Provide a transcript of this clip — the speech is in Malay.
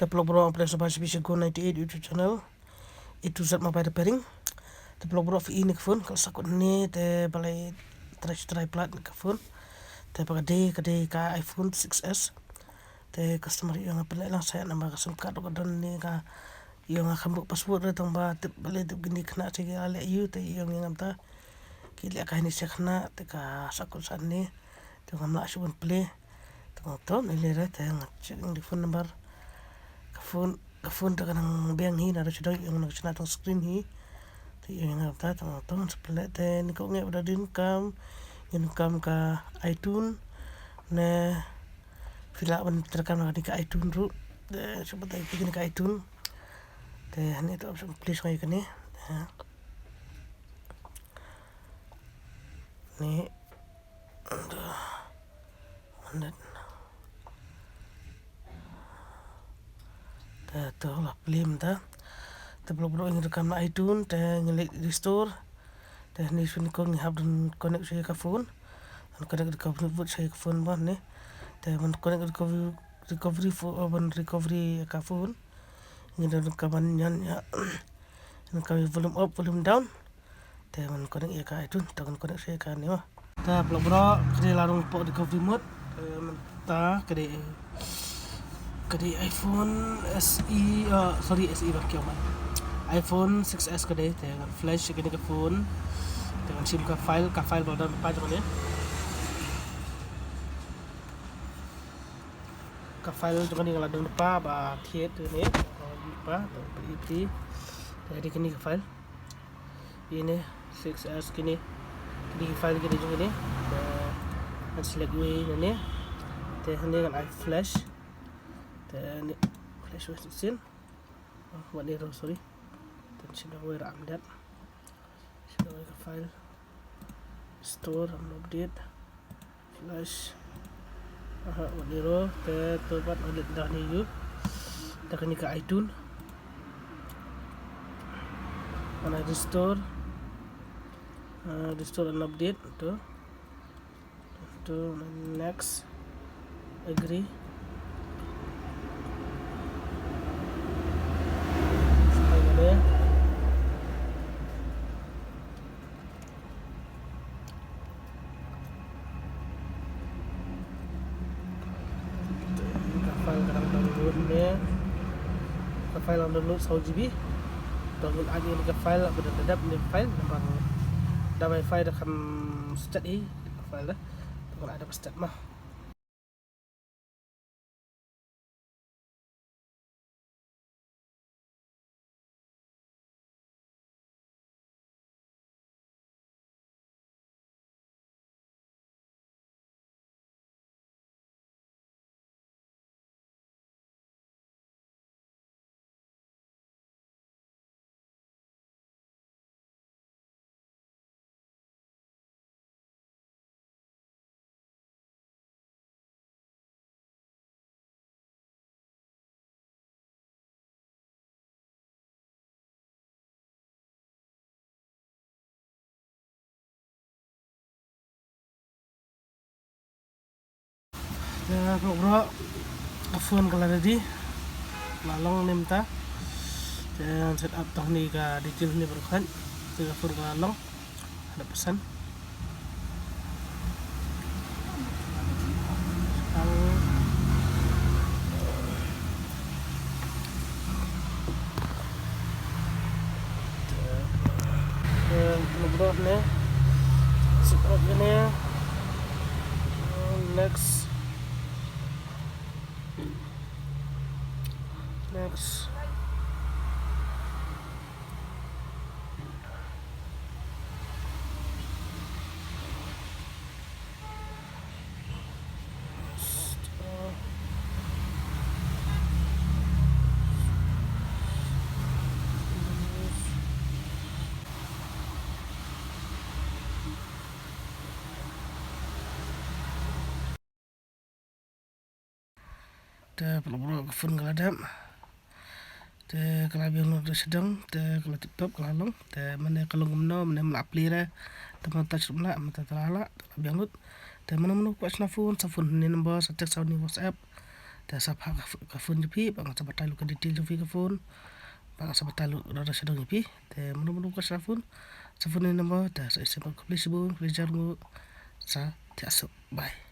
The blog bro play so much go 98 YouTube channel. Itu zat mobile repairing. The blog bro ini ke phone kalau sakut ni te balai try plat ke phone. Te pakai ka iPhone 6s. Te customer yang apa lah saya nama SIM card dan ni ka yang akan buat password datang ba te balai te gini kena cek ale you te yang ta kili akan ini sekna te ka sakut san ni te ngamla subun play. Tengok ni lera te ngecek di phone number ka phone te kanang beng hi na sudah yang nak cina tong screen hi te yang apa tong sebelah te ni ko ngai udah income ka iTunes ne fila ban terekam di ka iTunes ru te coba te bikin ka iTunes te ni tu option please ngai kene ni mandat te lah film ta te belum ingin rekam na iTunes te ngelik restore te ni suni ko ngi hab dan connect saya ka phone an connect ka saya ka phone ban ni te man connect recovery ka phone ngi dan ka ban nyan ya ka volume up volume down te man connect ya ka iTunes te connect saya ka ni wa ta belum kede larung po recovery mode man ta kede iPhone SE SE bakyo man iPhone 6s kede dengan flash kede ke phone dengan SIM ka file folder pa jong ni ka file jong ni ngaladong pa ba thiet ni pa itu jadi kini ke file ini 6s kini di file kini jong ni dan select way ni te dengan iFlash dan flash was sin what ni sorry dan sudah way ram dat sudah way file store update flash what ni te to bat alit dah ni you tak ni ka iTunes mana restore and update to next agree file download 100 GB download aja ni ke file berdadap ni file nampak dah wifi dah kan start file dah kalau ada start mah ya bro phone kalau ready lalong ni minta dan set up tong ni ka detail ni berkan tiga phone lalong ada pesan bro ni set up ni next te perlu phone kaladam te kalau biang lo sedang te kalau TikTok kalau long te mana kalau ngomno mana melapli ra teman touch rumla mata terala biang lo te mana kuat phone ni nombor sa text ni WhatsApp te sapa ka phone pi bang sa batalu ka detail ju ka phone bang sa batalu ra sedang pi te munu ka sa phone ni nama te sa please bu please jaru sa te aso bye.